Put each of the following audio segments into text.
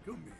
Come here.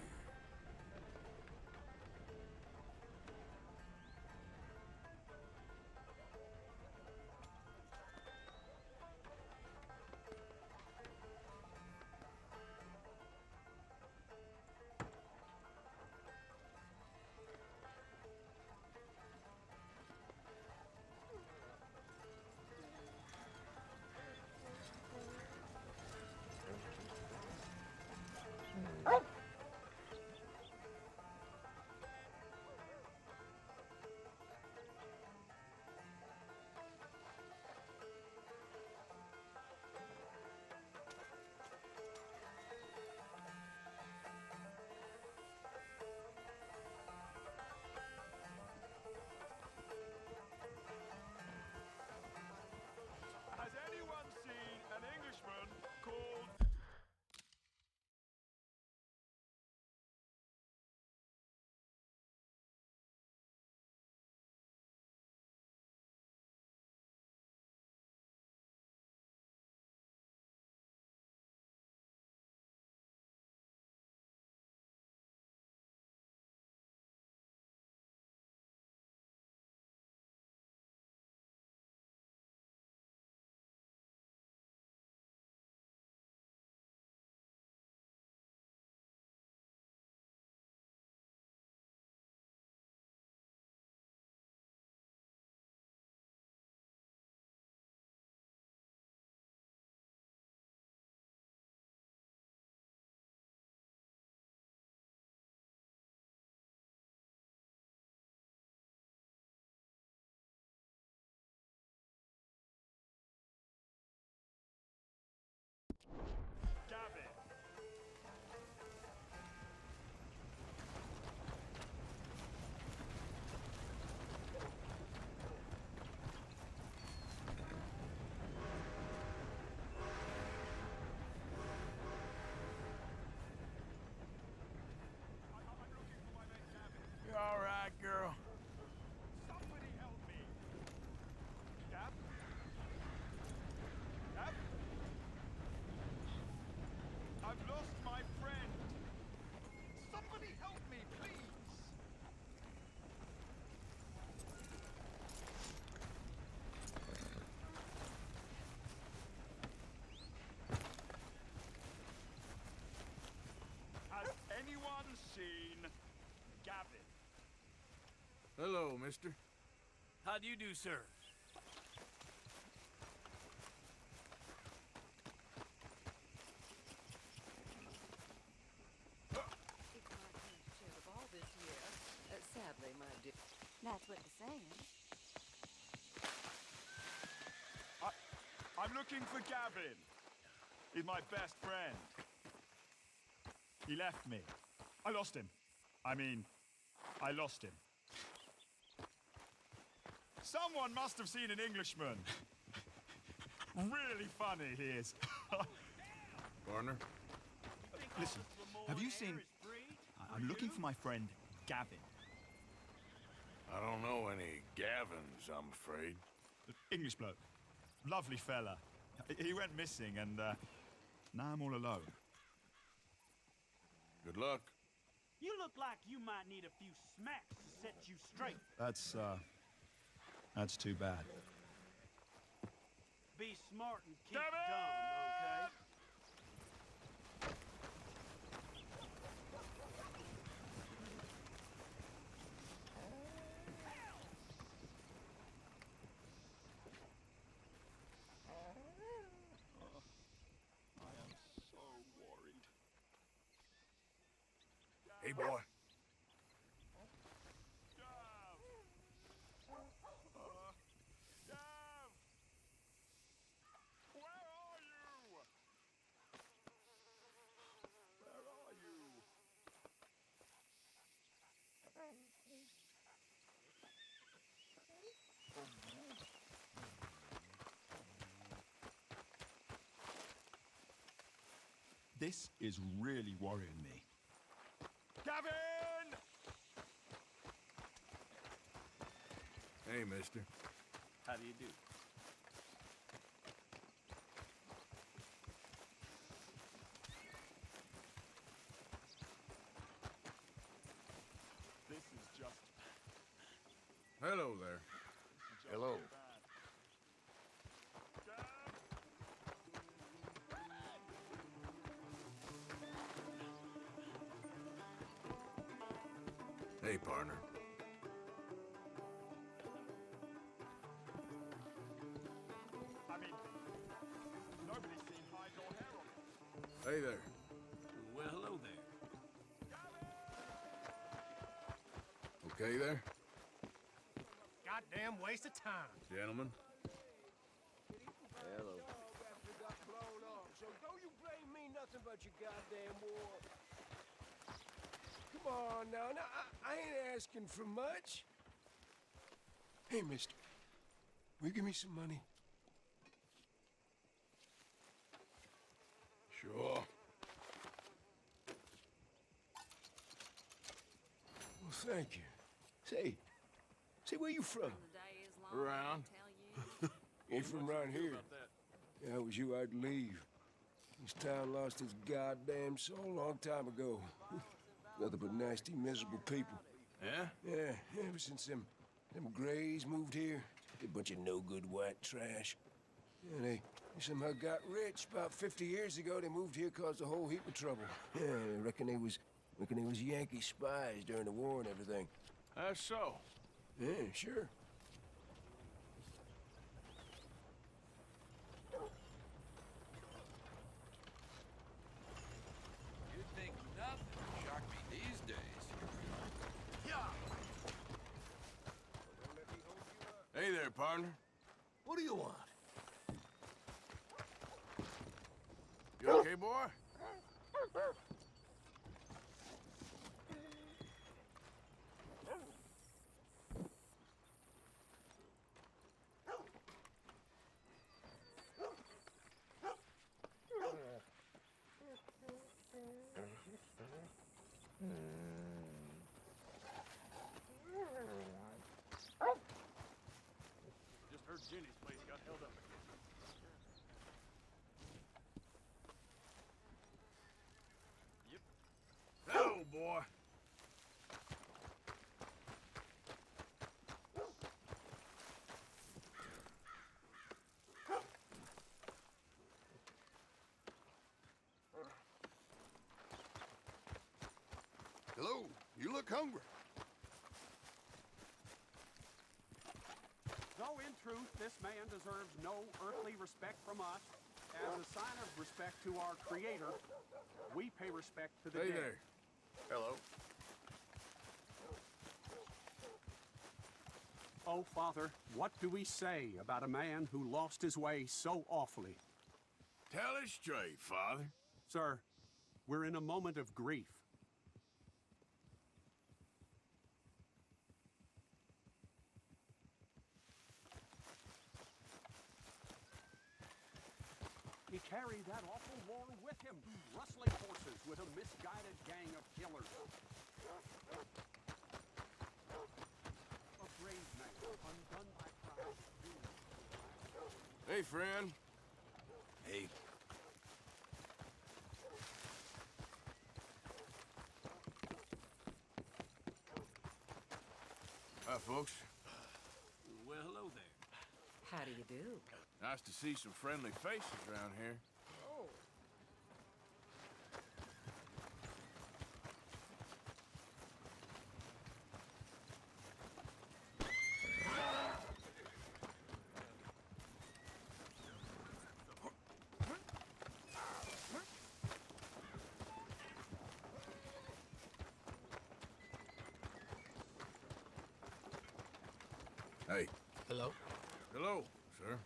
Has anyone seen an Englishman called... Gavin? I'm looking for my mate Gavin. You all right, girl? Somebody help me! Gav? Gav? I've lost my friend! Somebody help me, please! Has anyone seen Gavin? Hello, mister. How do you do, sir? It's my turn to share the ball this year. Sadly, my dear. That's what they're saying. I'm looking for Gavin. He's my best friend. He left me. I lost him. I lost him. Someone must have seen an Englishman. Really funny he is. Partner? Listen, have you seen... I'm looking for my friend, Gavin. I don't know any Gavins, I'm afraid. English bloke. Lovely fella. He went missing and now I'm all alone. Good luck. You look like you might need a few smacks to set you straight. That's too bad. Be smart and keep Gavin! dumb, okay? So worried. Hey, boy. Gav! Gav! Where are you? Where are you? This is really worrying me. Gavin! Hey, mister. How do you do? Hello there. Hello. Hey, partner. I mean, nobody's seen hide nor hair on it. Hey there. Well, hello there. Okay there? Goddamn waste of time. Gentlemen? Hello. Got blown off, so don't you blame me nothing but your goddamn war. Come on now, I ain't asking for much. Hey, mister, will you give me some money? Sure. Well, thank you. Say, where you from? The day is long, Around. I tell you. Ain't from around here. Yeah, it was you I'd leave. This town lost its goddamn soul a long time ago. Nothing but nasty, miserable people. Yeah? Yeah, ever since them Greys moved here, a bunch of no-good white trash. Yeah, they somehow got rich. About 50 years ago, they moved here, caused a whole heap of trouble. Yeah, I reckon they was Yankee spies during the war and everything. That's so. Yeah, sure. You'd think nothing would shock me these days. Hey there, partner. What do you want? You okay, boy? Just heard Jenny's place got held up again. Hello, boy. Hello. You look hungry. Though in truth, this man deserves no earthly respect from us, as a sign of respect to our Creator, we pay respect to the Hey dead. there. Hello. Oh, Father, what do we say about a man who lost his way so awfully? Tell it straight, Father. Sir, we're in a moment of grief. He carried that awful war with him, rustling horses with a misguided gang of killers. A brave man, undone by pride, doomed. Hey, friend. Hey. Hi, folks. Well, hello there. How do you do? Nice to see some friendly faces around here. Hey. Hello? Hello, sir.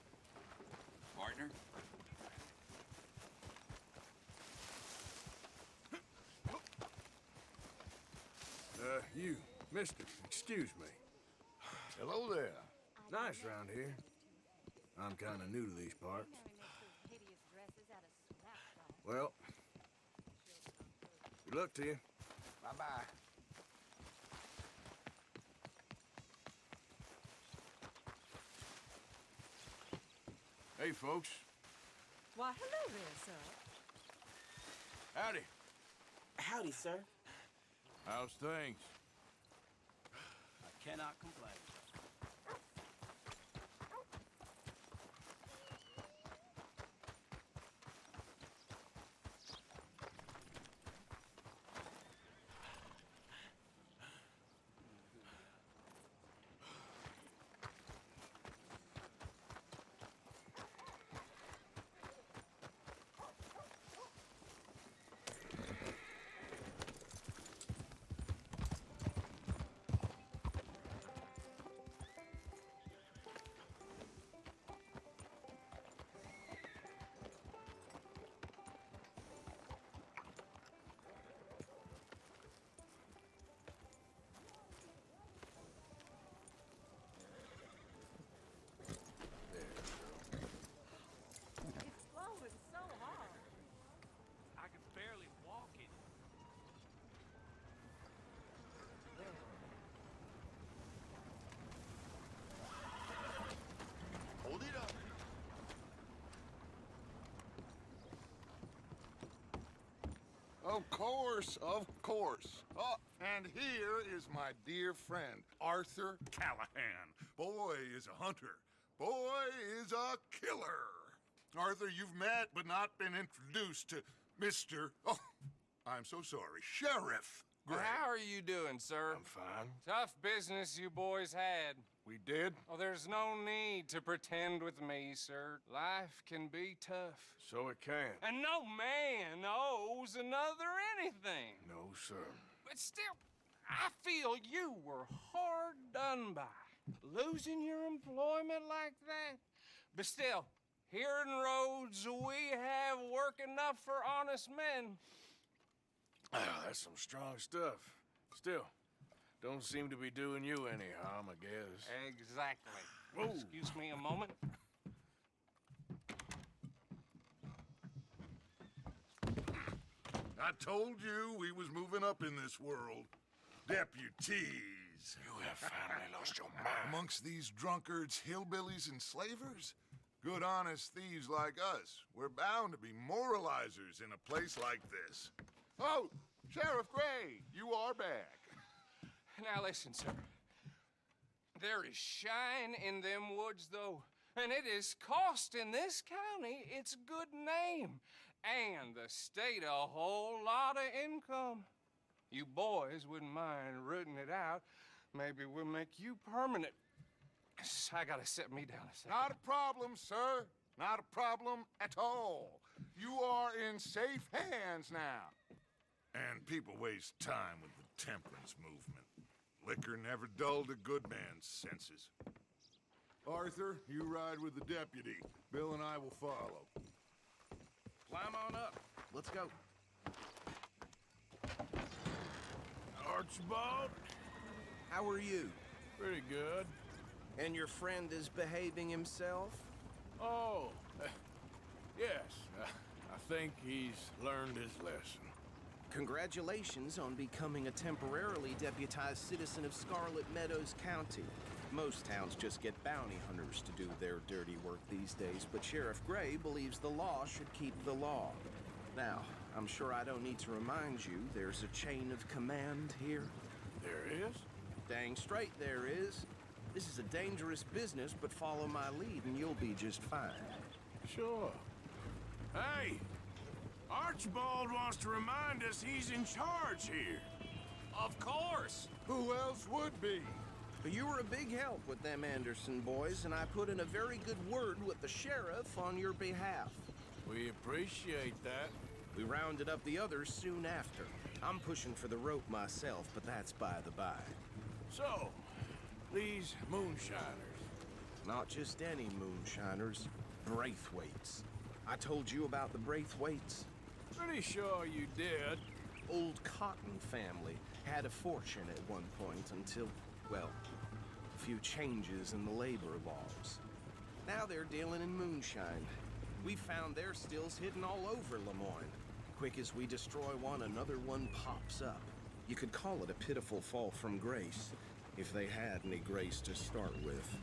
Partner? You, mister, excuse me. Hello there. Nice around here. I'm kind of new to these parts. Well, good luck to you. Bye-bye. Hey, folks. Why, hello there, sir. Howdy. Howdy, sir. How's things? I cannot complain. Of course, of course. Oh, and here is my dear friend, Arthur Callahan. Boy is a hunter. Boy is a killer. Arthur, you've met but not been introduced to Mr. Oh, I'm so sorry, Sheriff Gray. How are you doing, sir? I'm fine. Tough business you boys had. We did? Oh, there's no need to pretend with me, sir. Life can be tough. So it can. And no man owes another anything. No, sir. But still, I feel you were hard done by. Losing your employment like that. But still, here in Rhodes, we have work enough for honest men. Ah, that's some strong stuff. Still, don't seem to be doing you any harm, I guess. Exactly. Whoa. Excuse me a moment. I told you we was moving up in this world. Deputies. You have finally lost your mind. Amongst these drunkards, hillbillies, and slavers? Good honest thieves like us. We're bound to be moralizers in a place like this. Oh, Sheriff Gray, you are back. Now listen, sir. There is shine in them woods, though, and it is costing this county its good name and the state a whole lot of income. You boys wouldn't mind rooting it out. Maybe we'll make you permanent. I gotta sit me down a second. Not a problem, sir. Not a problem at all. You are in safe hands now. And people waste time with the temperance movement. Liquor never dulled a good man's senses. Arthur, you ride with the deputy. Bill and I will follow. Climb on up. Let's go. Archibald? How are you? Pretty good. And your friend is behaving himself? Oh, yes. I think he's learned his lesson. Congratulations on becoming a temporarily deputized citizen of Scarlet Meadows County. Most towns just get bounty hunters to do their dirty work these days, but Sheriff Gray believes the law should keep the law. Now, I'm sure I don't need to remind you there's a chain of command here. There is? Dang straight there is. This is a dangerous business, but follow my lead and you'll be just fine. Sure. Hey! Archibald wants to remind us he's in charge here. Of course. Who else would be? But you were a big help with them Anderson boys, and I put in a very good word with the sheriff on your behalf. We appreciate that. We rounded up the others soon after. I'm pushing for the rope myself, but that's by the by. So, these moonshiners. Not just any moonshiners, Braithwaites. I told you about the Braithwaites. Pretty sure you did. Old Cotton family had a fortune at one point until, well, a few changes in the labor laws. Now they're dealing in moonshine. We found their stills hidden all over Lemoyne. Quick as we destroy one, another one pops up. You could call it a pitiful fall from grace, if they had any grace to start with.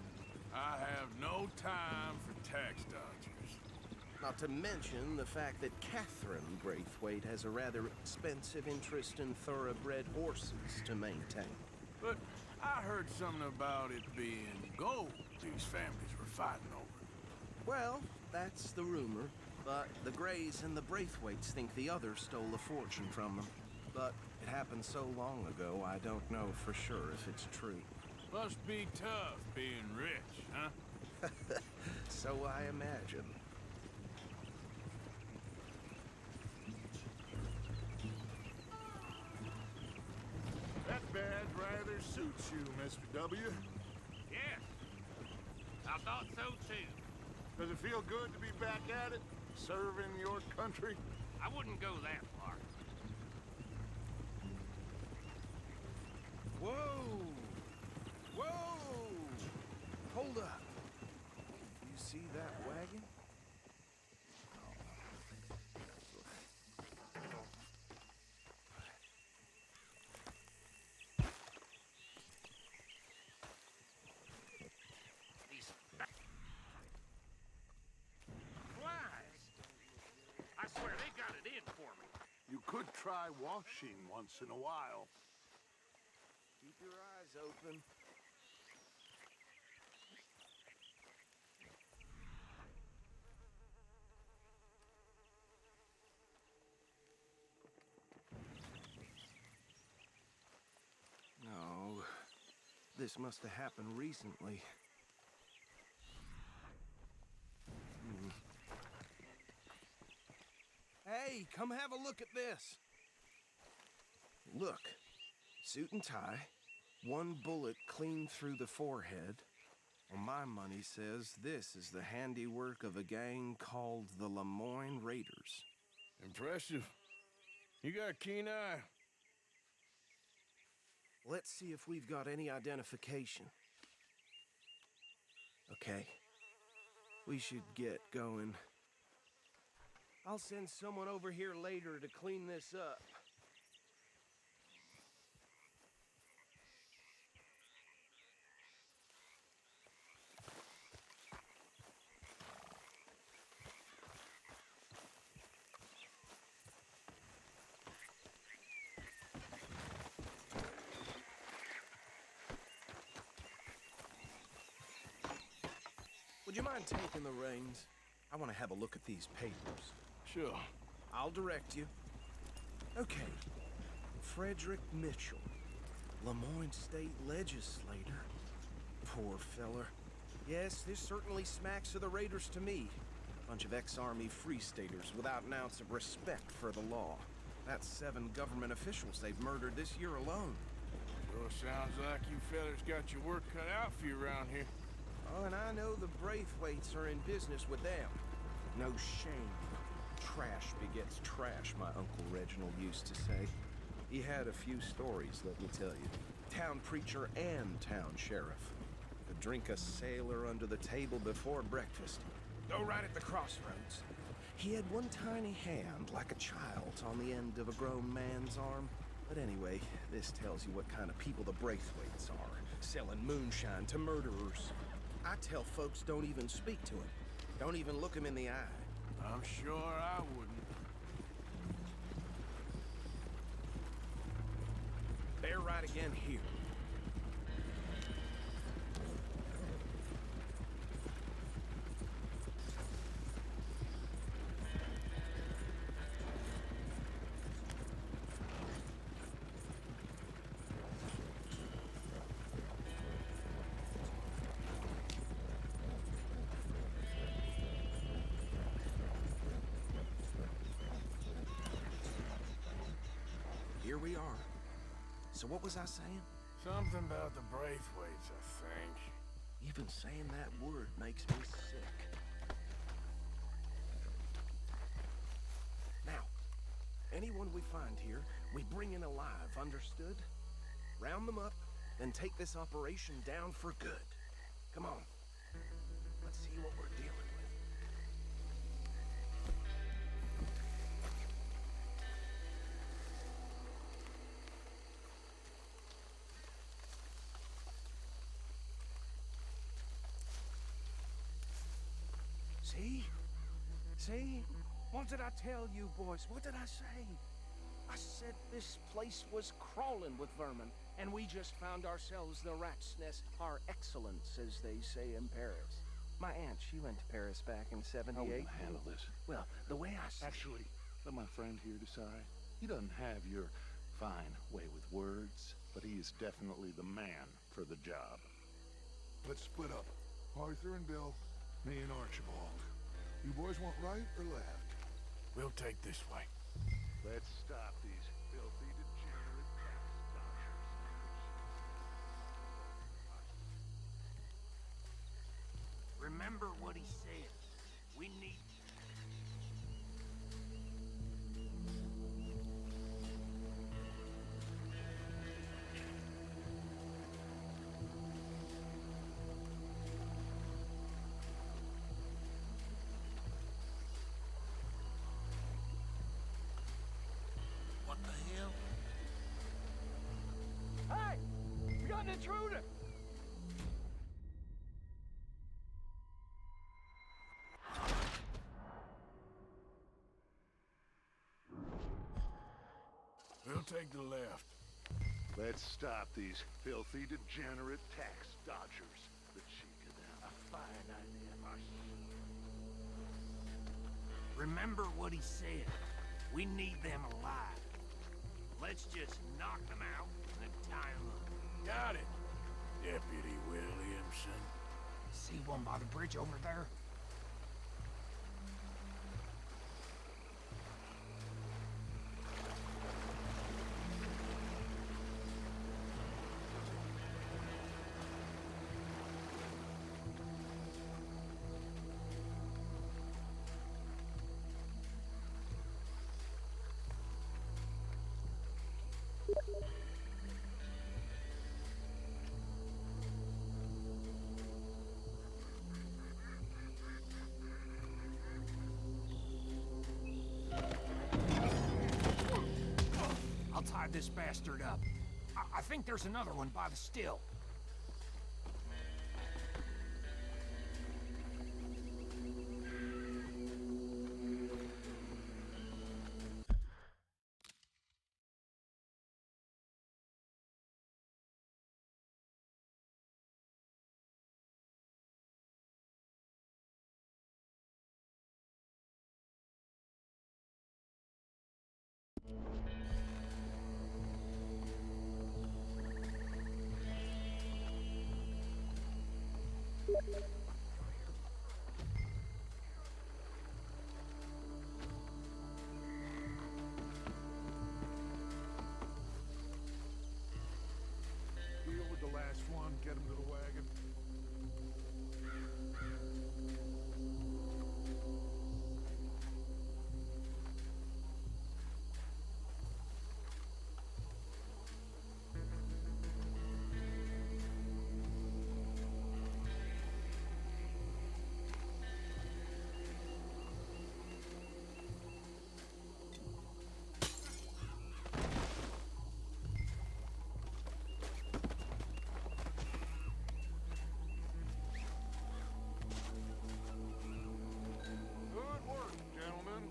I have no time for tax dodgers. Not to mention the fact that Catherine Braithwaite has a rather expensive interest in thoroughbred horses to maintain. But I heard something about it being gold these families were fighting over. Well, that's the rumor, but the Grays and the Braithwaites think the other stole a fortune from them. But it happened so long ago, I don't know for sure if it's true. Must be tough being rich, huh? So I imagine. That badge rather suits you, Mr. W. Yes, I thought so too. Does it feel good to be back at it, serving your country? I wouldn't go that far. Whoa! Whoa! Hold up. You see that wagon? Flies! I swear they got it in for me. Could try washing once in a while. Keep your eyes open. No, this must have happened recently. Hey, come have a look at this. Look, suit and tie, one bullet clean through the forehead. Well, my money says this is the handiwork of a gang called the Lemoyne Raiders. Impressive. You got a keen eye. Let's see if we've got any identification. Okay. We should get going. I'll send someone over here later to clean this up. Would you mind taking the reins? I want to have a look at these papers. Sure. I'll direct you. Okay. Frederick Mitchell, Lemoyne State Legislator. Poor feller. Yes, this certainly smacks of the Raiders to me. Bunch of ex-Army Free Staters without an ounce of respect for the law. That's 7 government officials they've murdered this year alone. Sure sounds like you fellas got your work cut out for you around here. Oh, and I know the Braithwaites are in business with them. No shame. Trash begets trash, my Uncle Reginald used to say. He had a few stories, let me tell you. Town preacher and town sheriff. Could drink a sailor under the table before breakfast. Go right at the crossroads. He had one tiny hand, like a child's, on the end of a grown man's arm. But anyway, this tells you what kind of people the Braithwaites are. Selling moonshine to murderers. I tell folks don't even speak to him. Don't even look him in the eye. I'm sure I wouldn't. They're right again here. Here we are. So what was I saying? Something about the Braithwaites, I think. Even saying that word makes me sick. Now, anyone we find here, we bring in alive, understood? Round them up, then take this operation down for good. Come on. Let's see what we're dealing with. See? See? What did I tell you, boys? What did I say? I said this place was crawling with vermin, and we just found ourselves the rat's nest par excellence, as they say in Paris. My aunt, she went to Paris back in '78. How will you handle this? Well, the way I see Actually, let my friend here decide. He doesn't have your fine way with words, but he is definitely the man for the job. Let's split up. Arthur and Bill, me and Archibald. You boys want right or left? We'll take this way. Let's stop these filthy, degenerate tax dodgers. Remember what he said. We need... What the hell? Hey! We got an intruder! take the left. Let's stop these filthy, degenerate tax dodgers. The cheek of them. A fine idea, boss. Remember what he said. We need them alive. Let's just knock them out and tie them up. Got it, Deputy Williamson. See one by the bridge over there? I'll tie this bastard up. I think there's another one by the still. Deal with the last one, get him to the wagon. Good work, gentlemen.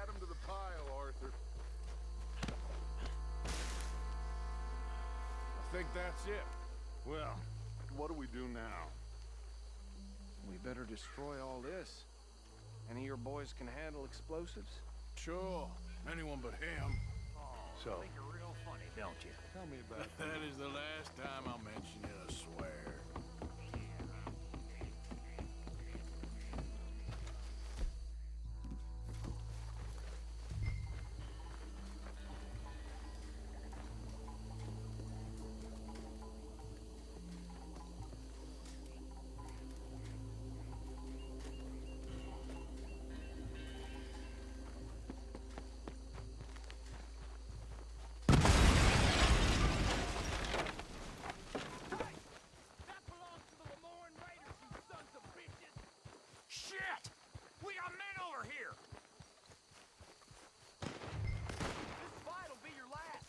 Add 'em to the pile, Arthur. I think that's it. Well, what do we do now? We better destroy all this. Any of your boys can handle explosives? Sure, anyone but him. So, think you're real funny, don't you? Tell me about it. That is the last time I'll mention it, I swear. That belongs to the Lemoyne Raiders, you sons of bitches! Shit! We got men over here! This fight'll be your last!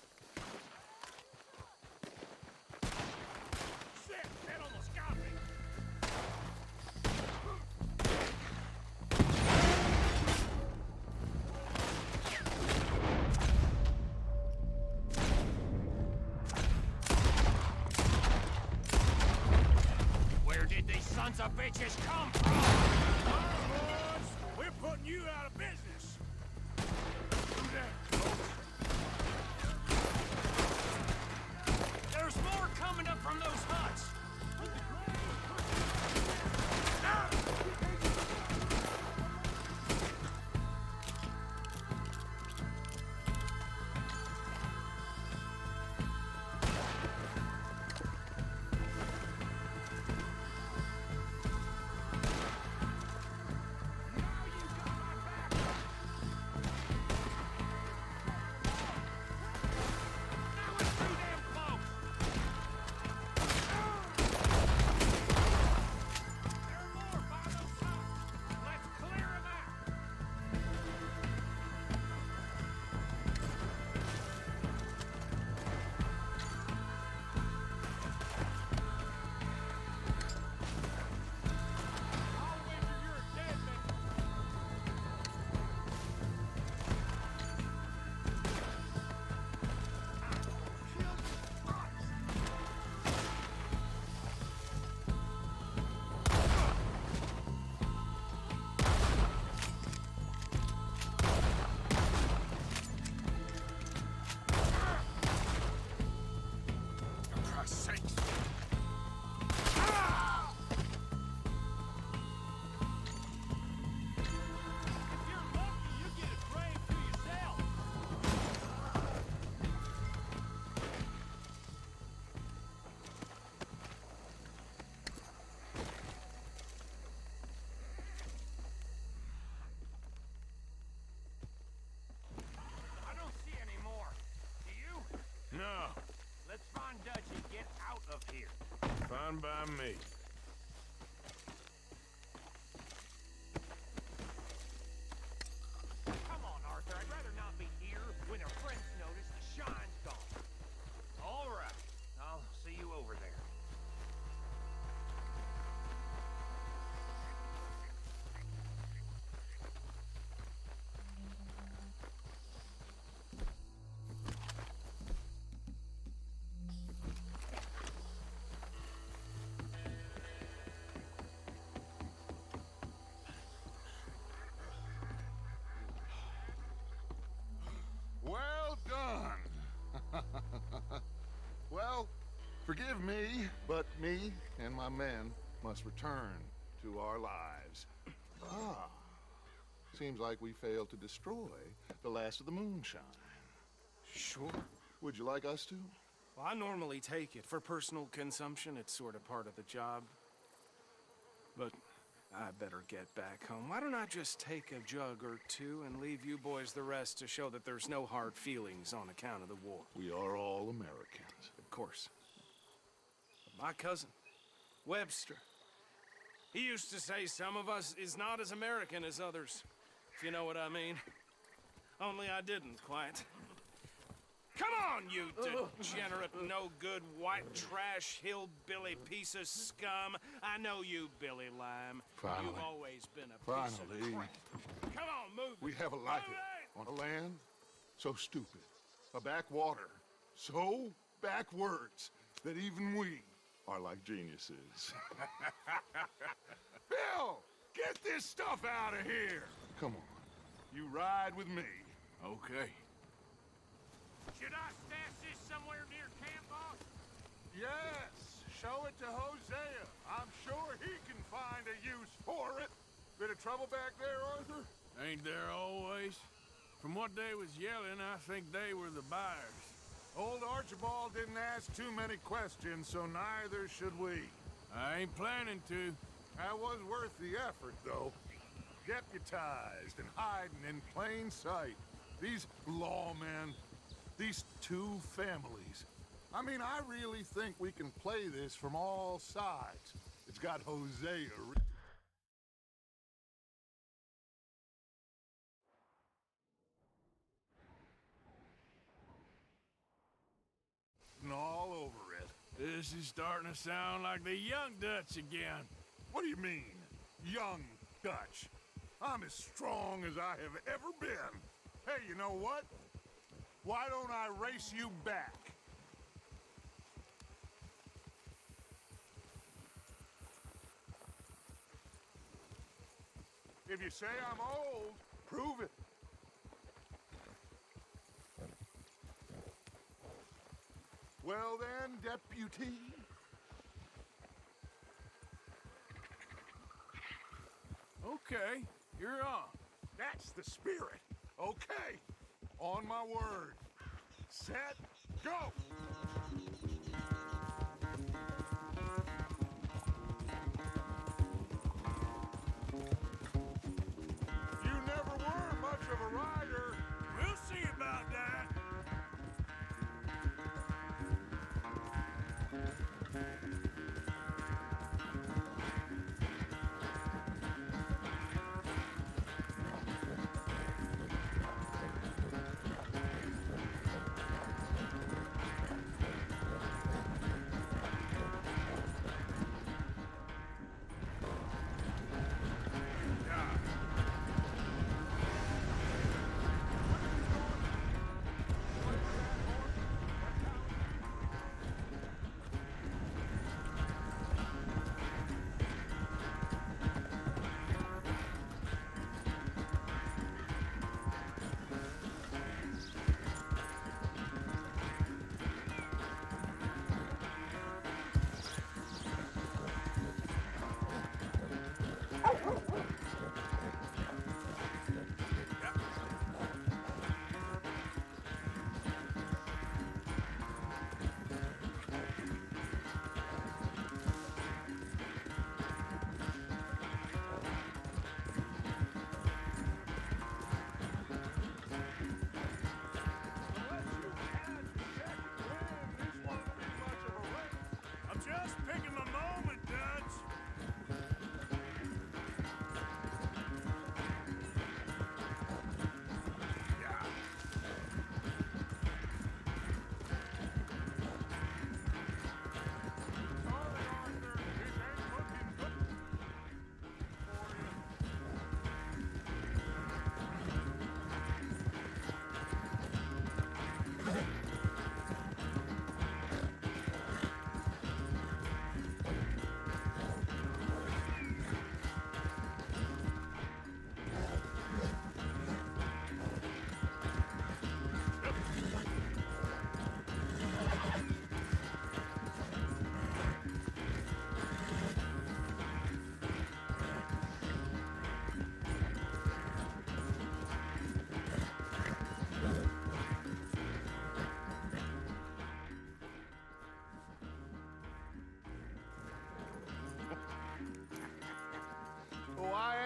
Shit! That almost got me! Where did these sons of bitches come from? Boys, we're putting you out of business. Do that, folks. There's more coming up from those huts! Now you got my back! Fine by me. Come on, Arthur. I'd rather not be here when our friends notice the shine's gone. All right. I'll see you over there. Well done. Well, forgive me, but me and my men must return to our lives. Ah, seems like we failed to destroy the last of the moonshine. Sure. Would you like us to? Well, I normally take it for personal consumption. It's sort of part of the job. But I better get back home. Why don't I just take a jug or two and leave you boys the rest to show that there's no hard feelings on account of the war? We are all Americans. Of course. But my cousin, Webster, he used to say some of us is not as American as others, if you know what I mean. Only I didn't quite. Come on, you degenerate, no-good, white trash, hillbilly piece of scum. I know you, Billy Lime. Finally. You've always been a piece of crap. Come on, move it. We have a life on a land so stupid, a backwater so backwards that even we are like geniuses. Bill, get this stuff out of here. Come on, you ride with me. Okay. Should I stash this somewhere near camp, boss? Yes, show it to Hosea. I'm sure he can find a use for it. Bit of trouble back there, Arthur? Ain't there always? From what they was yelling, I think they were the buyers. Old Archibald didn't ask too many questions, so neither should we. I ain't planning to. That was worth the effort, though. Deputized and hiding in plain sight. These lawmen, these two families. I mean, I really think we can play this from all sides. It's got Hosea. All over it. This is starting to sound like the Young Dutch again. What do you mean, young Dutch? I'm as strong as I have ever been. Hey, you know what? Why don't I race you back? If you say I'm old, prove it. Well then, deputy. Okay, you're on. That's the spirit. Okay, on my word. Set, go! You never were much of a rider. We'll see about that.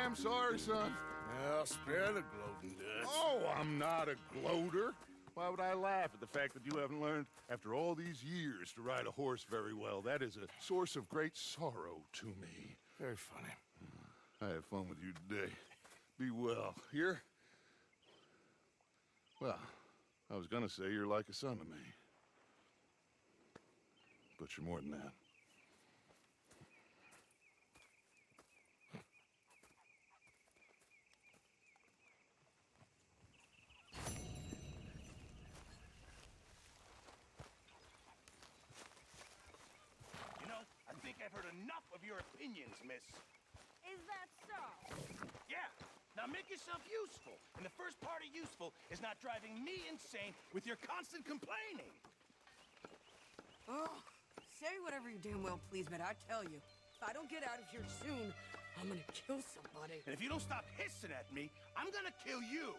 I'm sorry, son. Well, spare the gloating, Dutch. Oh, I'm not a gloater. Why would I laugh at the fact that you haven't learned, after all these years, to ride a horse very well? That is a source of great sorrow to me. Very funny. I had fun with you today. Be well. Here? Well, I was gonna say you're like a son to me. But you're more than that. You know, I think I've heard enough of your opinions, miss. Is that so? Yeah. Now make yourself useful. And the first part of useful is not driving me insane with your constant complaining. Oh, say whatever you damn well please, but I tell you, if I don't get out of here soon, I'm gonna kill somebody. And if you don't stop hissing at me, I'm gonna kill you.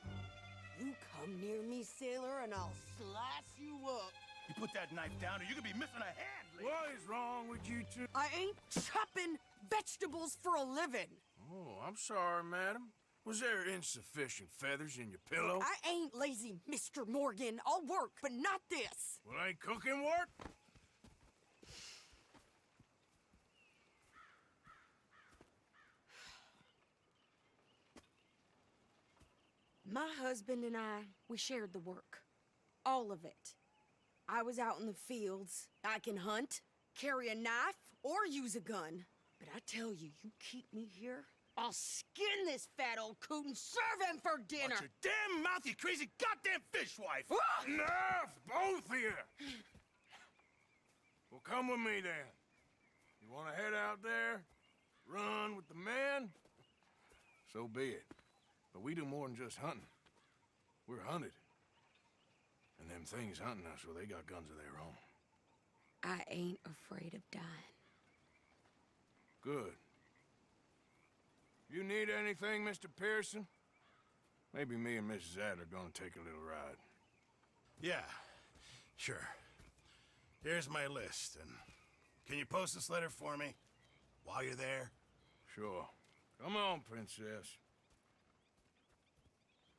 You come near me, sailor, and I'll slice you up. You put that knife down or you're gonna be missing a hand, lady. What is wrong with you two? I ain't chopping vegetables for a living. Oh, I'm sorry, madam. Was there insufficient feathers in your pillow? I ain't lazy, Mr. Morgan. I'll work, but not this. Well, ain't cooking work? My husband and I, we shared the work. All of it. I was out in the fields. I can hunt, carry a knife, or use a gun. But I tell you, you keep me here, I'll skin this fat old coot and serve him for dinner. Watch your damn mouth, you crazy goddamn fishwife! Enough, both of you! Well, come with me then. You want to head out there, run with the men? So be it. But we do more than just hunting. We're hunted. And them things hunting us, well, they got guns of their own. I ain't afraid of dying. Good. You need anything, Mr. Pearson? Maybe me and Mrs. Adler are gonna take a little ride. Yeah, sure. Here's my list, and can you post this letter for me while you're there? Sure. Come on, princess.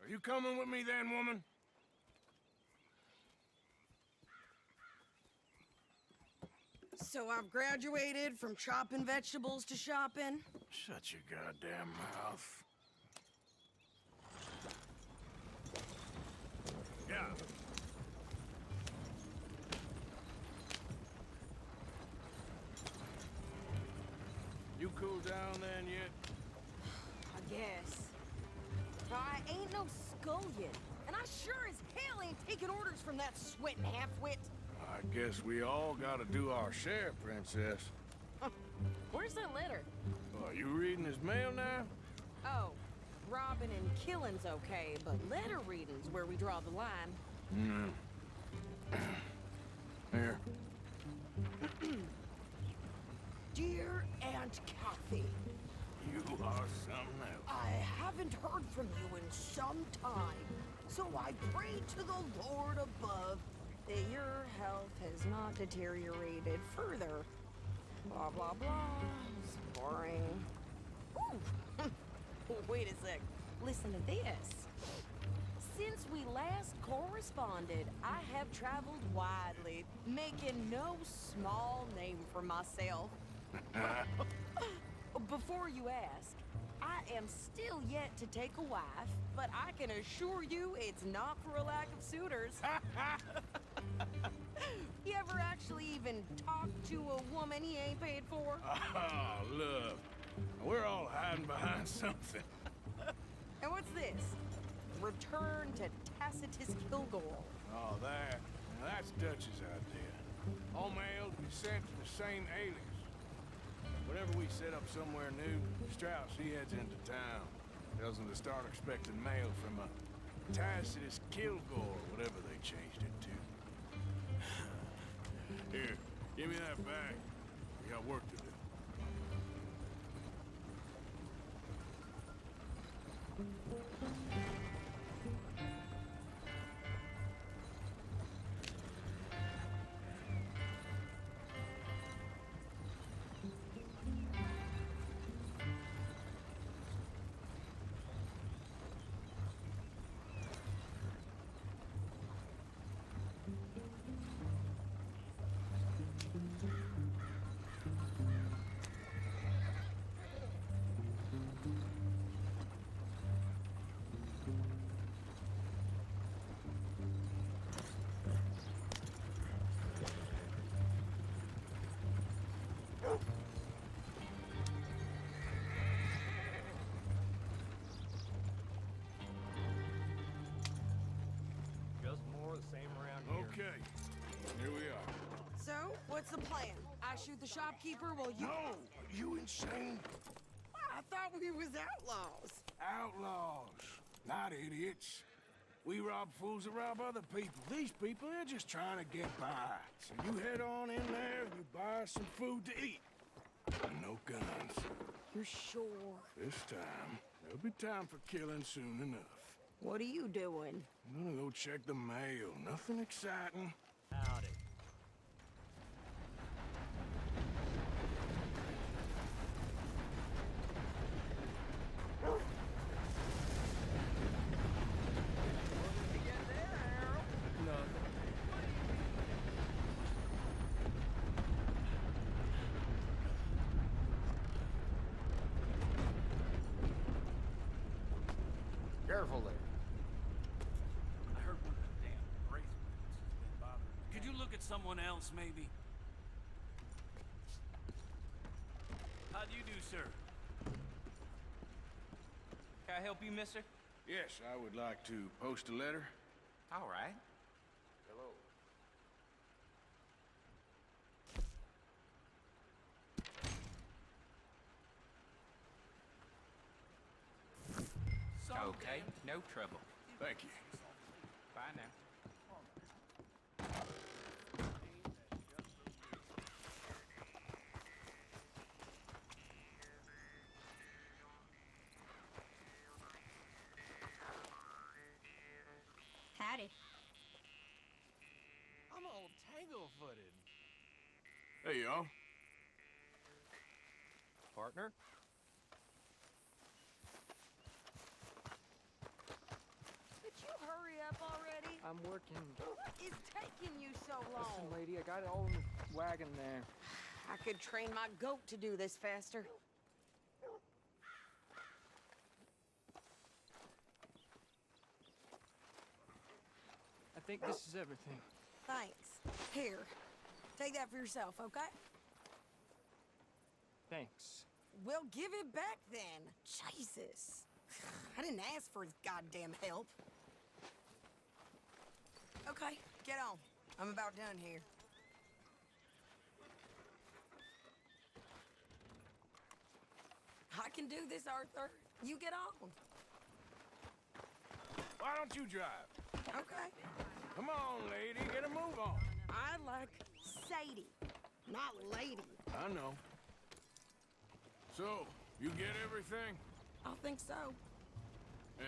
Are you coming with me then, woman? So I've graduated from chopping vegetables to shopping? Shut your goddamn mouth. Yeah. You cool down then yet? I guess. I ain't no scullion, and I sure as hell ain't taking orders from that sweating half-wit. I guess we all gotta do our share, princess. Where's that letter? Are you reading his mail now? Oh, robbing and killing's okay, but letter reading's where we draw the line. Here. Dear Aunt Kathy, You are something else. I haven't heard from you in some time, so I pray to the Lord above that your health has not deteriorated further. Blah, blah, blah. It's boring. Ooh. Wait a sec. Listen to this. Since we last corresponded, I have traveled widely, making no small name for myself. Before you ask, I am still yet to take a wife, but I can assure you it's not for a lack of suitors. You ever actually even talk to a woman he ain't paid for? Oh, look. We're all hiding behind something. And what's this? Return to Tacitus Kilgore. Oh, that. Now, that's Dutch's idea. All mail to be sent to the same alias. Whenever we set up somewhere new, Strauss, he heads into town. Tells them to start expecting mail from a Tacitus Kilgore, whatever they changed it to. Here, give me that bag. We got work to do. what's the plan? I shoot the shopkeeper while you... No! You insane? I thought we was outlaws. Outlaws, not idiots. We rob fools that rob other people. These people, they're just trying to get by. So you head on in there and you buy some food to eat. And no guns. You're sure? This time, there'll be time for killing soon enough. What are you doing? I'm gonna go check the mail. Nothing exciting. Howdy. Careful there. I heard one of the damn bracelets has been bothering me. Could you look at someone else, maybe? How do you do, sir? Can I help you, mister? Yes, I would like to post a letter. All right. Hello. Okay, no trouble. Thank you. Bye now. Howdy. I'm all tangle-footed. Hey, y'all. Partner? Could you hurry up already? I'm working. What is taking you so long? Listen, lady, I got it all in the wagon there. I could train my goat to do this faster. I think this is everything. Thanks. Here, take that for yourself, okay? Thanks. Well, give it back then. Jesus. I didn't ask for his goddamn help. Okay, get on. I'm about done here. I can do this, Arthur. You get on. Why don't you drive? Okay. Come on, lady, get a move on. I like Sadie, not lady. I know. So, you get everything? I think so.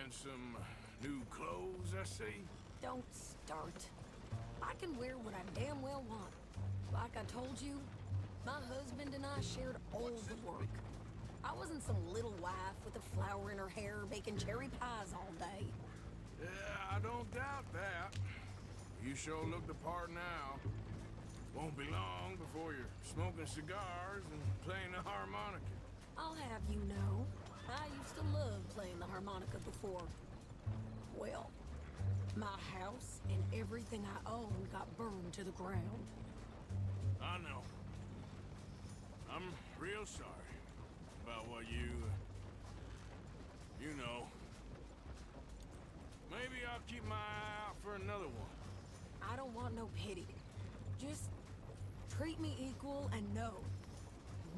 And some new clothes, I see? Don't start. I can wear what I damn well want. Like I told you, my husband and I shared all the work. I wasn't some little wife with a flower in her hair baking cherry pies all day. Yeah, I don't doubt that. You sure look the part now. Won't be long before you're smoking cigars and playing the harmonica. I'll have you know, I used to love playing the harmonica before. Well, my house and everything I owned got burned to the ground. I know. I'm real sorry about what you know. Maybe I'll keep my eye out for another one. I don't want no pity. Just treat me equal and know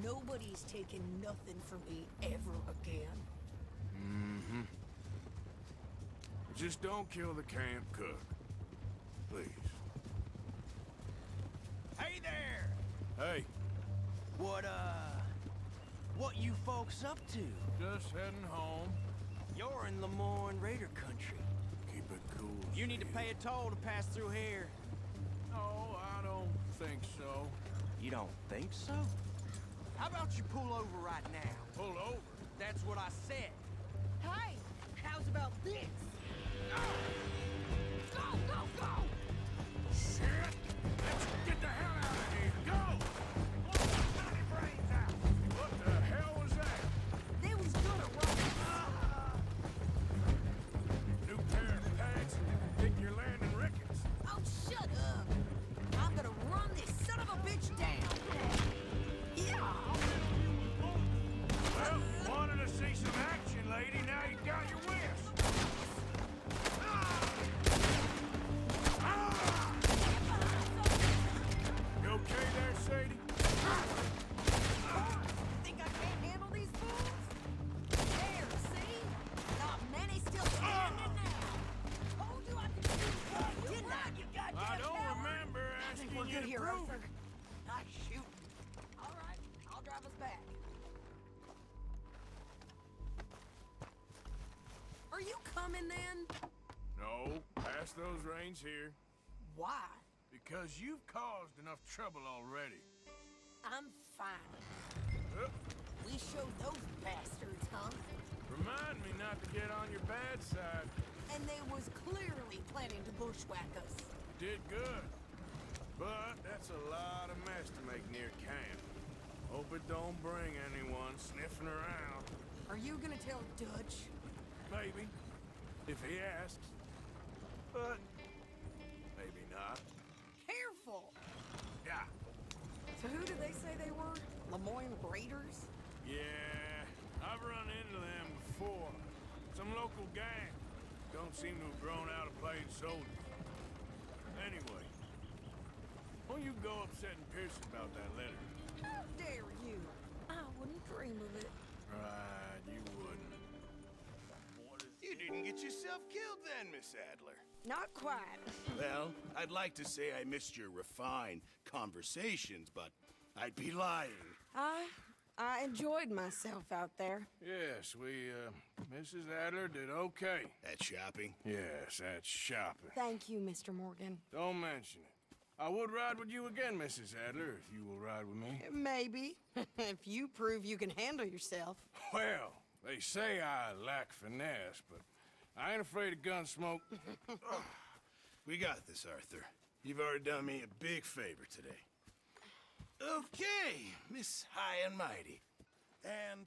nobody's taking nothing from me ever again. Mm-hmm. Just don't kill the camp cook. Please. Hey there! Hey. What you folks up to? Just heading home. You're in Lemoyne Raider country. Keep it cool. You need to pay a toll to pass through here. No, I don't think so. You don't think so? How about you pull over right now? Pull over? That's what I said. Hey, how's about this? Go! Go, go, go! Shit! Let's get the hell out of here! Go! Brains out! What the hell was that? They was gonna run. New pair of pants and think you're landing rickets. Oh, shut up! I'm gonna run this son of a bitch down. Yeah. Well, wanted to see some action, lady. Now you got your wish. coming then? No, pass those reins here. Why? Because you've caused enough trouble already. I'm fine. We showed those bastards, huh? Remind me not to get on your bad side. And they was clearly planning to bushwhack us. Did good. But that's a lot of mess to make near camp. Hope it don't bring anyone sniffing around. Are you gonna tell Dutch? Maybe. If he asks. But maybe not. Careful! Yeah. So who did they say they were? Lemoyne Raiders? Yeah, I've run into them before. Some local gang. Don't seem to have grown out of playing soldiers. Anyway, why don't you go upsetting Pearson about that letter? How dare you? I wouldn't dream of it. Right, you wouldn't. You didn't get yourself killed then, Miss Adler. Not quite. Well, I'd like to say I missed your refined conversations, but I'd be lying. I enjoyed myself out there. Yes, Mrs. Adler did okay. At shopping? Yes, that's shopping. Thank you, Mr. Morgan. Don't mention it. I would ride with you again, Mrs. Adler, if you will ride with me. Maybe. If you prove you can handle yourself. Well, they say I lack finesse, but I ain't afraid of gun smoke. We got this, Arthur. You've already done me a big favor today. Okay, Miss High and Mighty. And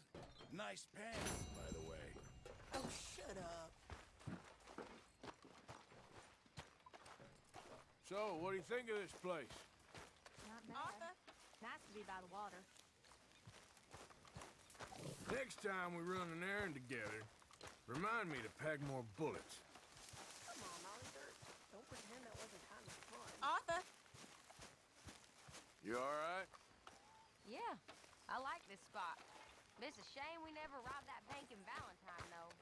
nice pants, by the way. Oh, shut up. So, what do you think of this place? Not bad. Arthur, nice to be by the water. Next time we run an errand together, remind me to pack more bullets. Come on, Arthur. Don't pretend that wasn't kind of fun. Arthur! You all right? Yeah, I like this spot. It's a shame we never robbed that bank in Valentine, though.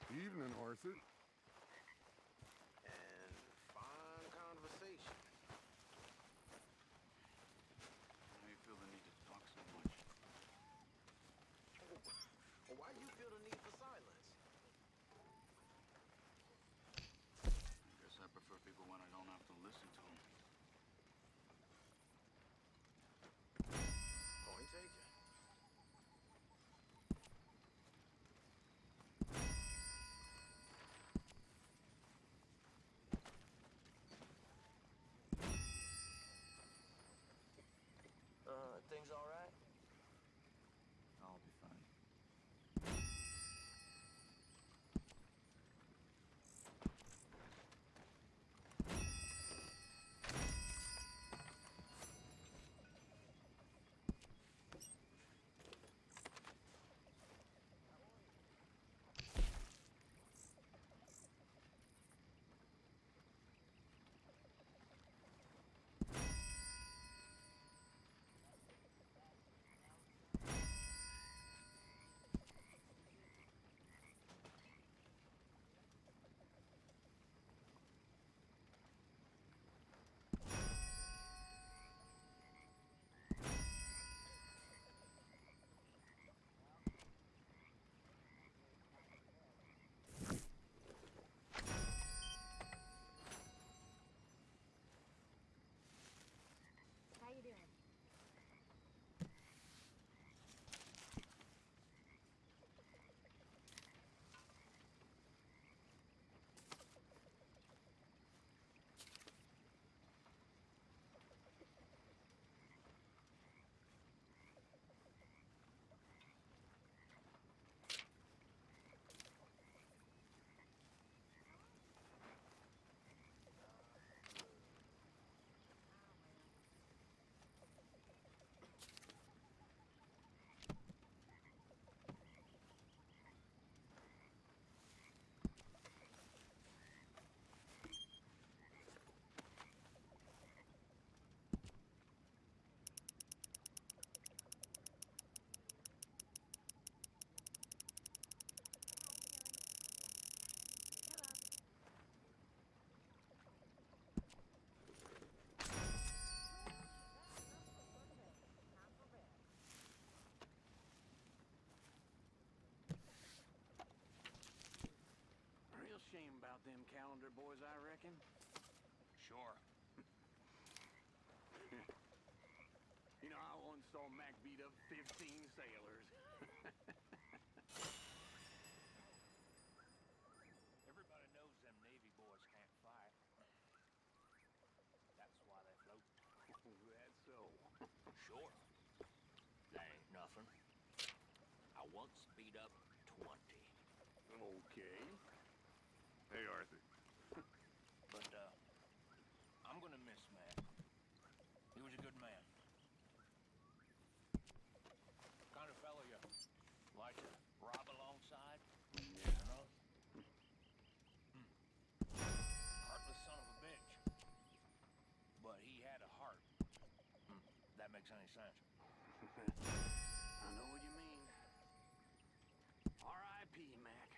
Evening, Arthur. And fine conversation. How do you feel the need to talk so much? Well, why do you feel the need for silence? I guess I prefer people when I don't have to listen to them. Point taken. saw Mac beat up 15 sailors. Everybody knows them Navy boys can't fight. That's why they float. That's so. Sure. That ain't nothing. I once beat up 20. Okay. Hey, Arthur. But, I'm gonna miss Mac. He was a good man. Kind of fellow you like to rob alongside, you know? Heartless son of a bitch. But he had a heart. That makes any sense. I know what you mean. R.I.P. Mac.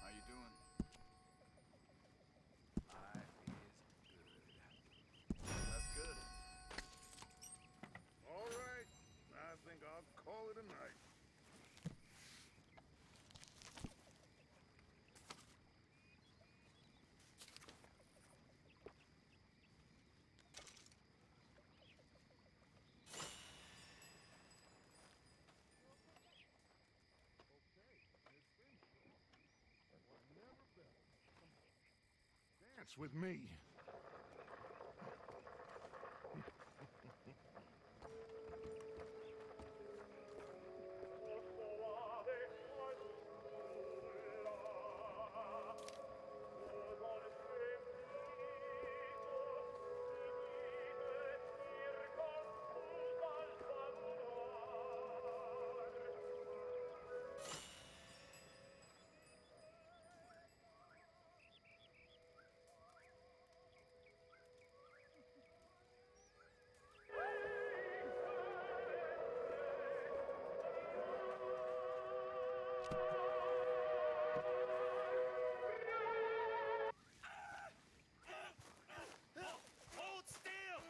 How you doing? Life is good. That's good. All right. I think I'll call it a night. Dance with me. Hold still!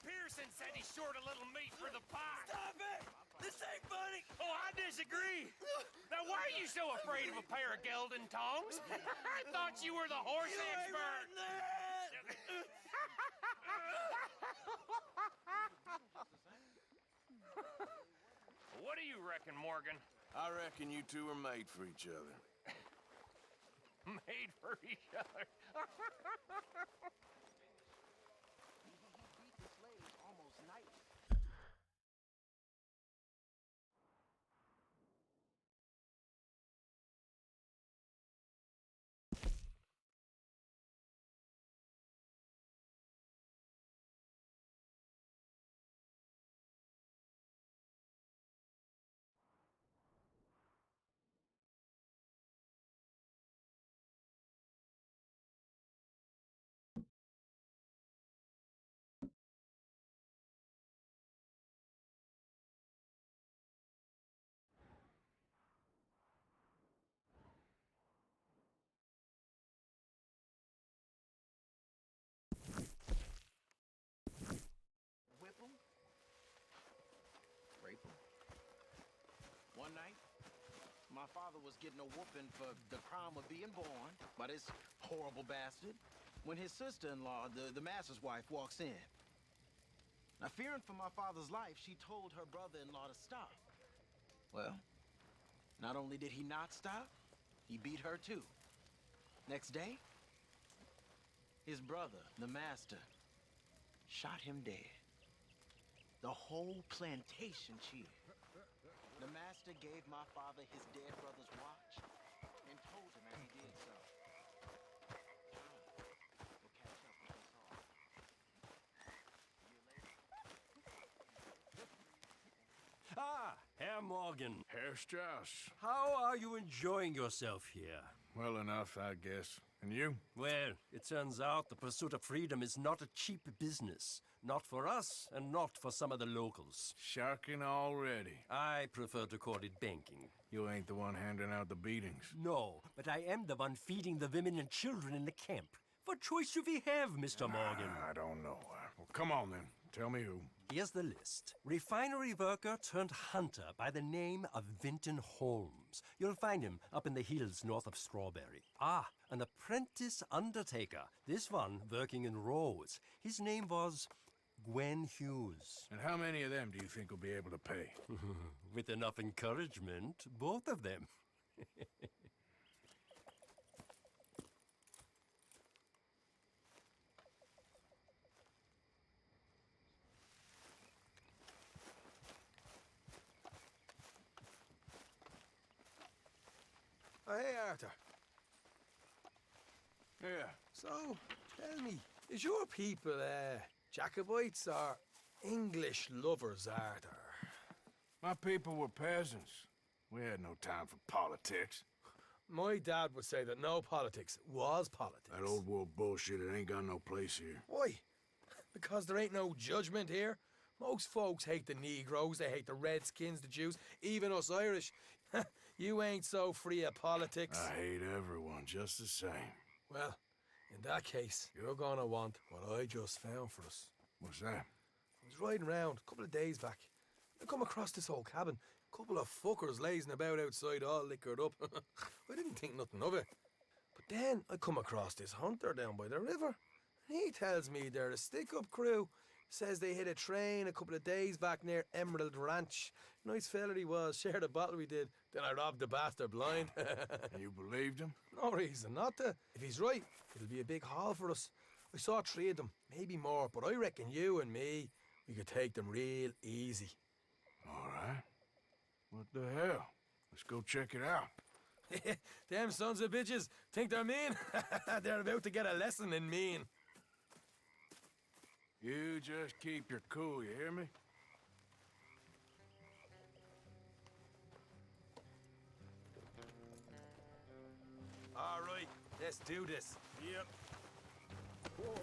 Pearson said he's short a little meat for the pie. Stop it! This ain't funny! Oh, I disagree! Now, why are you so afraid of a pair of gelding tongs? I thought you were the horse expert! What do you reckon, Morgan? I reckon you two are made for each other. Made for each other. Beat the slaves almost nightly. Whip 'em. Rape 'em. One night, my father was getting a whooping for the crime of being born by this horrible bastard when his sister-in-law, the master's wife, walks in. Now, fearing for my father's life, she told her brother-in-law to stop. Well, not only did he not stop, he beat her too. Next day, his brother, the master, shot him dead. The whole plantation cheered. The master gave my father his dead brother's watch and told him as he did so. We'll catch up with us all. Ah, Herr Morgan. Herr Strauss. How are you enjoying yourself here? Well enough, I guess. And you? Well, it turns out the pursuit of freedom is not a cheap business. Not for us, and not for some of the locals. Sharking already. I prefer to call it banking. You ain't the one handing out the beatings. No, but I am the one feeding the women and children in the camp. What choice do we have, Mr. Morgan? I don't know. Well, come on then. Tell me who. Here's the list. Refinery worker turned hunter by the name of Vinton Holmes. You'll find him up in the hills north of Strawberry. Ah, an apprentice undertaker. This one working in Rhodes. His name was Gwen Hughes. And how many of them do you think will be able to pay? With enough encouragement, both of them. Oh, hey, Arthur. Yeah. So, tell me, is your people, Jacobites or English lovers, Arthur? My people were peasants. We had no time for politics. My dad would say that no politics was politics. That old world bullshit, it ain't got no place here. Why? Because there ain't no judgment here. Most folks hate the Negroes, they hate the Redskins, the Jews, even us Irish. You ain't so free of politics. I hate everyone just the same. Well, in that case, you're gonna want what I just found for us. What's that? I was riding around a couple of days back. I come across this old cabin. A couple of fuckers lazing about outside all liquored up. I didn't think nothing of it. But then I come across this hunter down by the river. And he tells me they're a stick-up crew. Says they hit a train a couple of days back near Emerald Ranch. Nice fella he was, shared a bottle we did. Then I robbed the bastard blind. And you believed him? No reason not to. If he's right, it'll be a big haul for us. I saw 3 of them, maybe more, but I reckon you and me, we could take them real easy. All right. What the hell? Let's go check it out. Them sons of bitches think they're mean. They're about to get a lesson in mean. You just keep your cool, you hear me? All right, let's do this. Yep. Whoa.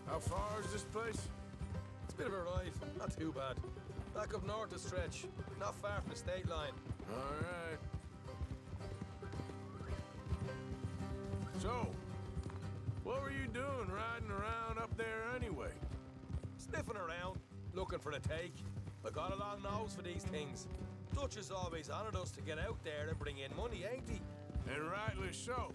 How far is this place? It's a bit of a ride, not too bad. Back up north a stretch, not far from the state line. All right. So, what were you doing riding around up there anyway? Sniffing around, looking for the take. I got a long nose for these things. Dutch has always honoured us to get out there and bring in money, ain't he? And rightly so.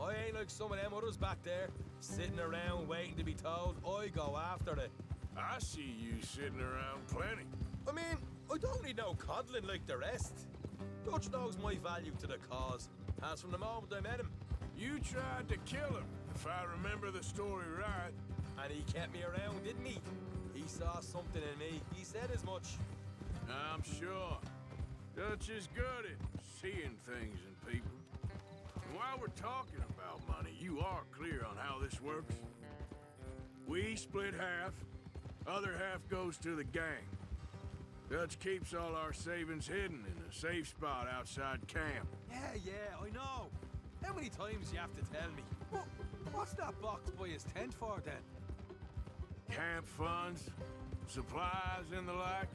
I ain't like some of them others back there, sitting around waiting to be told. I go after it. I see you sitting around plenty. I mean, I don't need no coddling like the rest. Dutch knows my value to the cause, as from the moment I met him. You tried to kill him, if I remember the story right. And he kept me around, didn't he? He saw something in me. He said as much. I'm sure. Dutch is good at seeing things in people. And while we're talking about money, you are clear on how this works? We split half, other half goes to the gang. Dutch keeps all our savings hidden in a safe spot outside camp. Yeah, I know. How many times you have to tell me? What's that box by his tent for, then? Camp funds, supplies, and the like.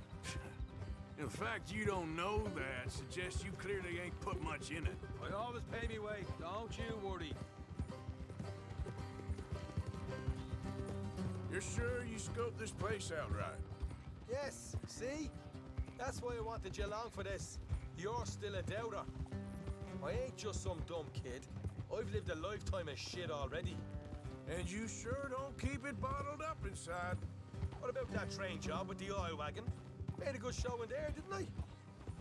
In fact, you don't know that suggests you clearly ain't put much in it. I always pay me way, don't you worry. You're sure you scoped this place out right? Yes, see? That's why I wanted you along for this. You're still a doubter. I ain't just some dumb kid. I've lived a lifetime of shit already. And you sure don't keep it bottled up inside. What about that train job with the oil wagon? Made a good show in there, didn't I?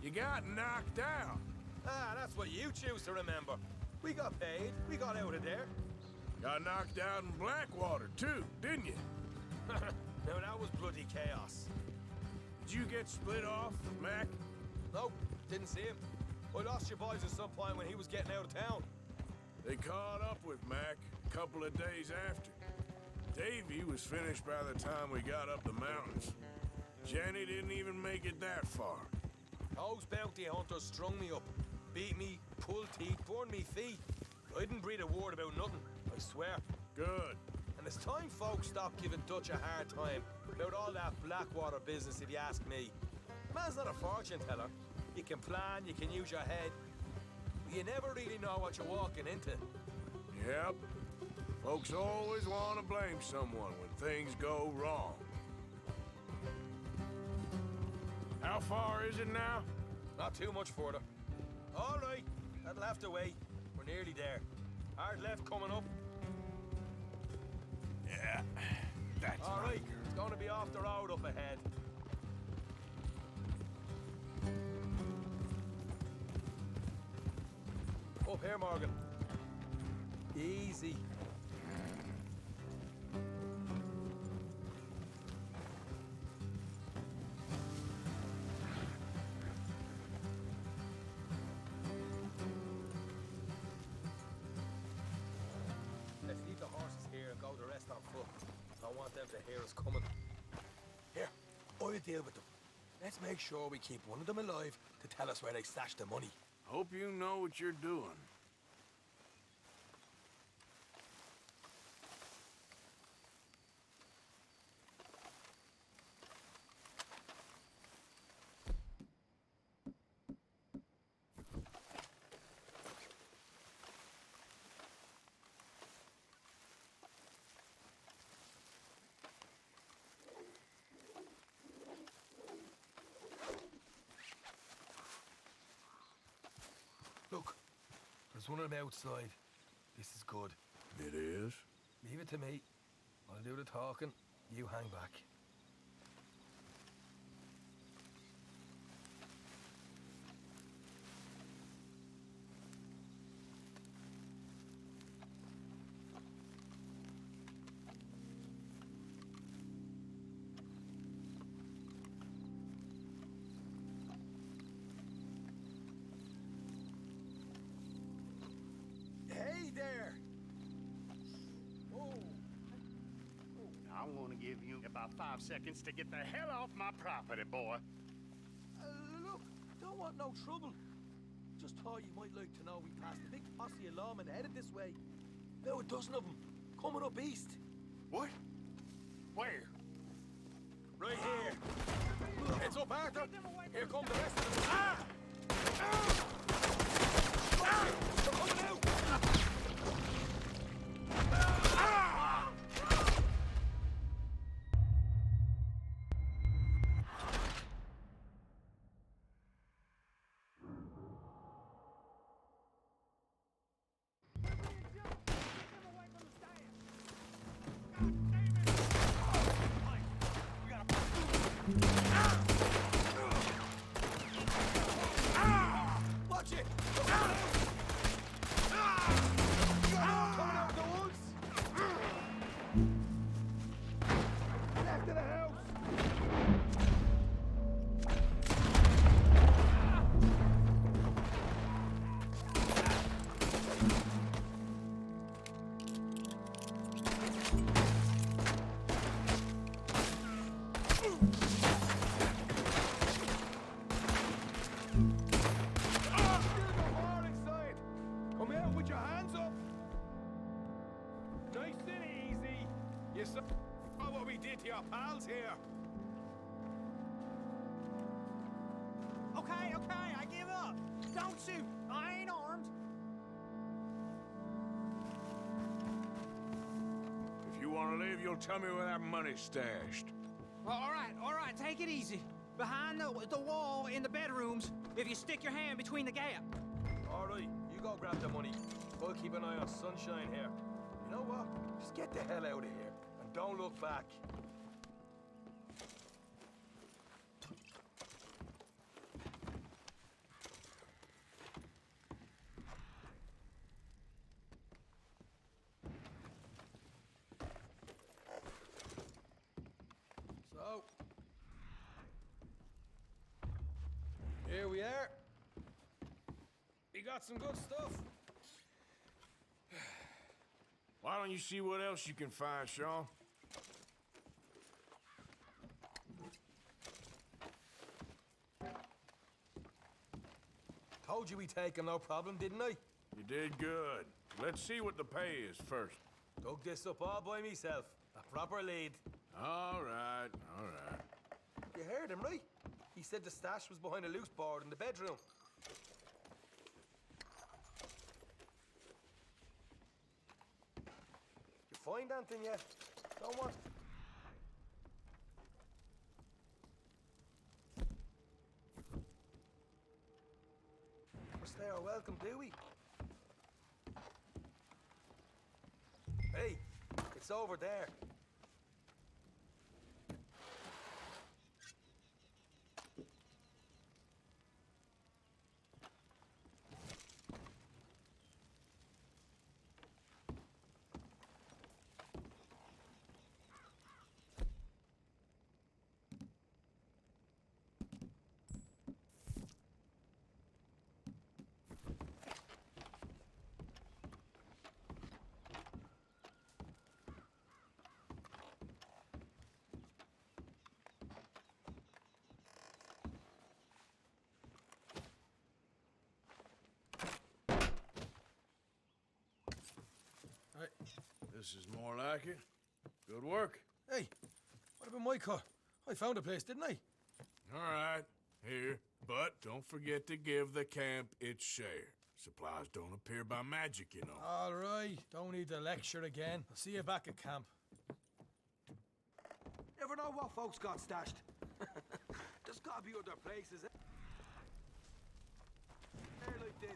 You got knocked out. Ah, that's what you choose to remember. We got paid. We got out of there. Got knocked out in Blackwater, too, didn't you? Now, that was bloody chaos. Did you get split off with Mac? Nope, didn't see him. I lost your boys at some point when he was getting out of town. They caught up with Mac a couple of days after. Davy was finished by the time we got up the mountains. Jenny didn't even make it that far. Those bounty hunters strung me up, beat me, pulled teeth, burned me feet. I didn't breathe a word about nothing, I swear. Good. And it's time folks stopped giving Dutch a hard time about all that Blackwater business, if you ask me. Man's not a fortune teller. You can plan, you can use your head. But you never really know what you're walking into. Yep. Folks always want to blame someone when things go wrong. How far is it now? Not too much further. All right, that'll have to wait. We're nearly there. Hard left coming up. Yeah, that's all right. It's going to be off the road up ahead. Up here, Morgan. Easy. Let's leave the horses here and go the rest on foot. Don't want them to hear us coming. Here, I'll deal with them. Let's make sure we keep one of them alive to tell us where they stashed the money. Hope you know what you're doing. Look, there's one of them outside. This is good. It is? Leave it to me. I'll do the talking. You hang back. Hey there! I'm gonna give you about 5 seconds to get the hell off my property, boy. Look, don't want no trouble. Just thought you might like to know we passed a big posse of lawmen headed this way. About a dozen of them, coming up east. What? Where? Right here. Heads up, Arthur. Here come the rest of them. They're coming out! Watch it! Coming out of the woods! Left of the house! Come out with your hands up! Nice and easy. You saw what we did to your pals here. Okay, I give up. Don't shoot. I ain't armed. If you want to leave, you'll tell me where that money's stashed. Well, all right, take it easy. Behind the wall in the bedrooms, if you stick your hand between the gap. All right, you go grab the money. I'll keep an eye on Sunshine here. You know what? Just get the hell out of here and don't look back. So, here we are. We got some good stuff. Why don't you see what else you can find, Sean? Told you we take him, no problem, didn't I? You did good. Let's see what the pay is first. Dug this up all by myself. A proper lead. All right, all right. You heard him, right? He said the stash was behind a loose board in the bedroom. You find anything yet? Don't want. are welcome, Dewey. Hey, it's over there. This is more like it. Good work. Hey, what about my car? I found a place, didn't I? All right, here. But don't forget to give the camp its share. Supplies don't appear by magic, you know. All right, don't need to lecture again. I'll see you back at camp. Never know what folks got stashed. There's gotta be other places. Air like this.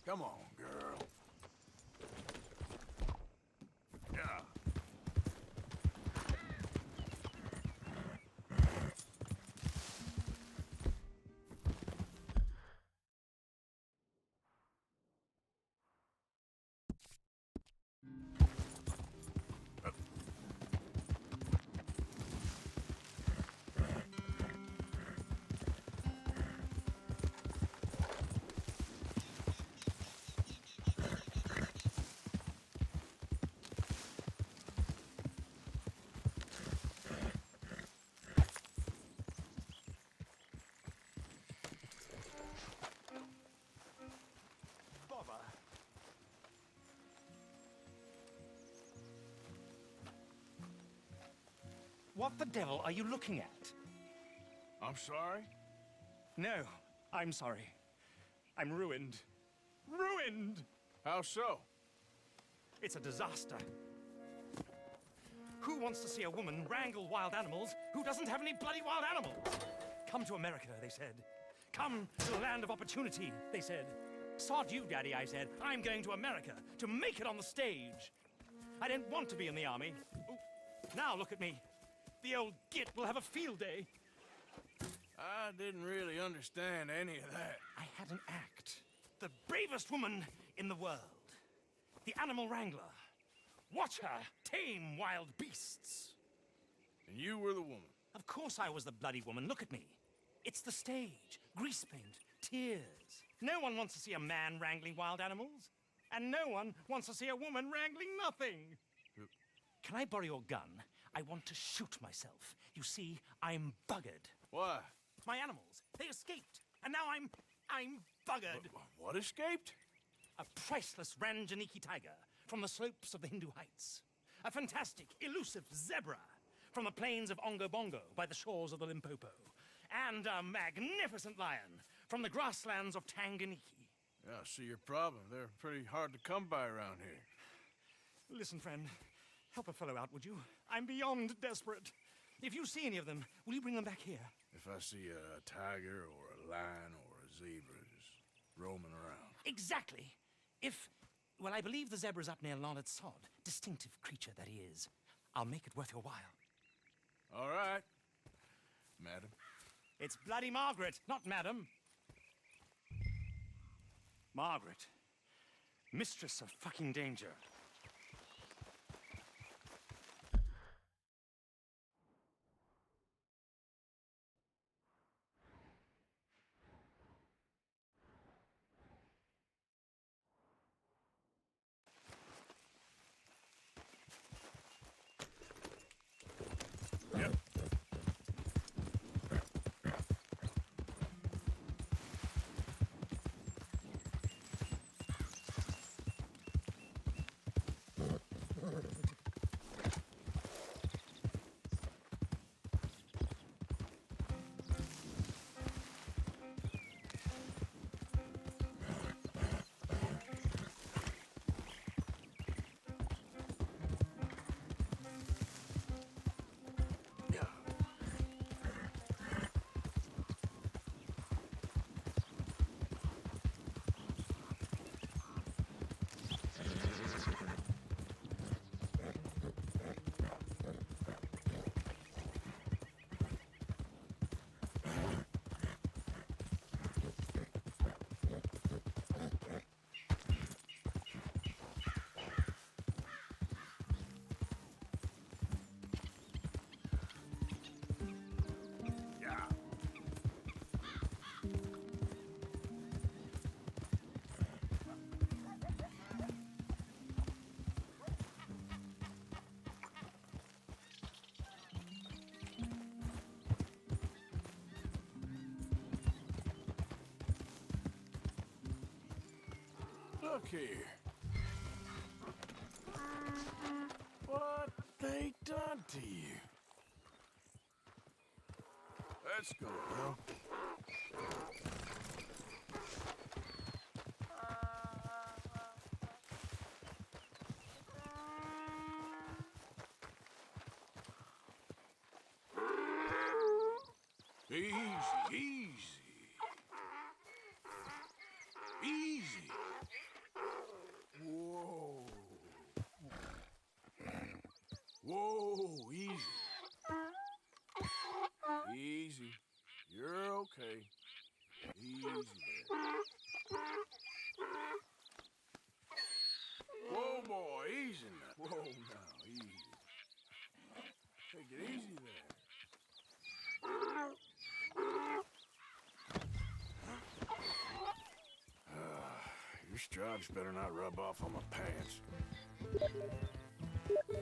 Come on, girl. Yeah. What the devil are you looking at? I'm sorry? No, I'm sorry. I'm ruined. Ruined! How so? It's a disaster. Who wants to see a woman wrangle wild animals who doesn't have any bloody wild animals? Come to America, they said. Come to the land of opportunity, they said. Sod you, Daddy, I said. I'm going to America to make it on the stage. I didn't want to be in the army. Ooh, now look at me. The old git will have a field day. I didn't really understand any of that. I had an act. The bravest woman in the world. The animal wrangler. Watch her tame wild beasts. And you were the woman? Of course I was the bloody woman. Look at me. It's the stage. Grease paint. Tears. No one wants to see a man wrangling wild animals. And no one wants to see a woman wrangling nothing. Can I borrow your gun? I want to shoot myself. You see, I'm buggered. Why? My animals, they escaped. And now I'm buggered. What escaped? A priceless Ranjaniki tiger from the slopes of the Hindu Heights. A fantastic, elusive zebra from the plains of Ongo Bongo by the shores of the Limpopo. And a magnificent lion from the grasslands of Tanganyika. Yeah, I see your problem. They're pretty hard to come by around here. Listen, friend. Help a fellow out, would you? I'm beyond desperate. If you see any of them, will you bring them back here? If I see a tiger or a lion or a zebra just roaming around. Exactly. Well, I believe the zebra's up near Larned Sod. Distinctive creature that he is. I'll make it worth your while. All right, madam. It's bloody Margaret, not madam. Margaret. Mistress of fucking danger. look here. What they done to you? Let's go, bro. Easy, easy. Easy. Whoa. Whoa, easy. Easy. You're okay. Easy there. Whoa, boy, easy now. Whoa, now, easy. Take it easy there. Your stripes better not rub off on my pants. Yeah.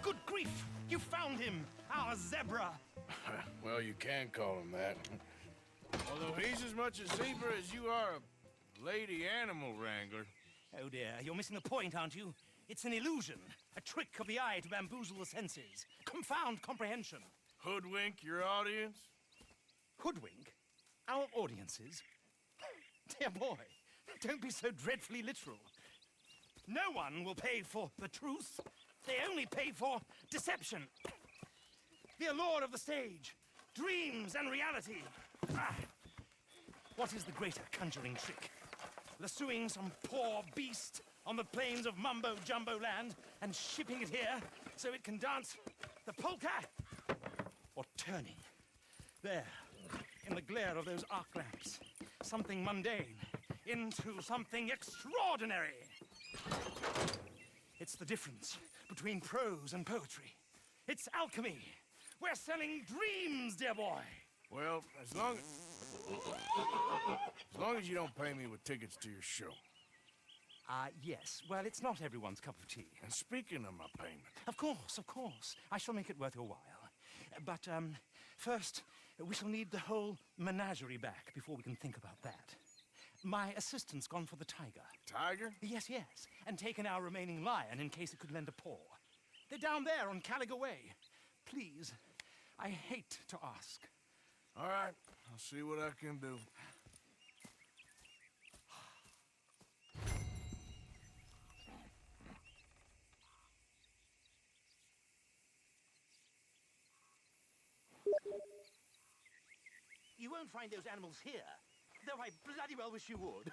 Good grief! You found him! Our zebra! Well, you can call him that. Although he's as much a zebra as you are a lady animal wrangler. Oh dear, you're missing the point, aren't you? It's an illusion, a trick of the eye to bamboozle the senses, confound comprehension. Hoodwink your audience? Hoodwink? Our audiences? Dear boy, don't be so dreadfully literal. No one will pay for the truth. They only pay for deception. The allure of the stage, dreams and reality. Ah. What is the greater conjuring trick? Lassoing some poor beast on the plains of mumbo-jumbo land and shipping it here so it can dance the polka? Or turning, there, in the glare of those arc lamps, something mundane into something extraordinary? It's the difference between prose and poetry. It's alchemy. We're selling dreams, dear boy. Well, as long as you don't pay me with tickets to your show. Yes. Well, it's not everyone's cup of tea. And speaking of my payment... Of course, of course. I shall make it worth your while. But, first, we shall need the whole menagerie back before we can think about that. My assistant's gone for the tiger. Tiger? Yes, yes. And taken our remaining lion in case it could lend a paw. They're down there on Caliga Way. Please, I hate to ask. All right, I'll see what I can do. You won't find those animals here, though I bloody well wish you would.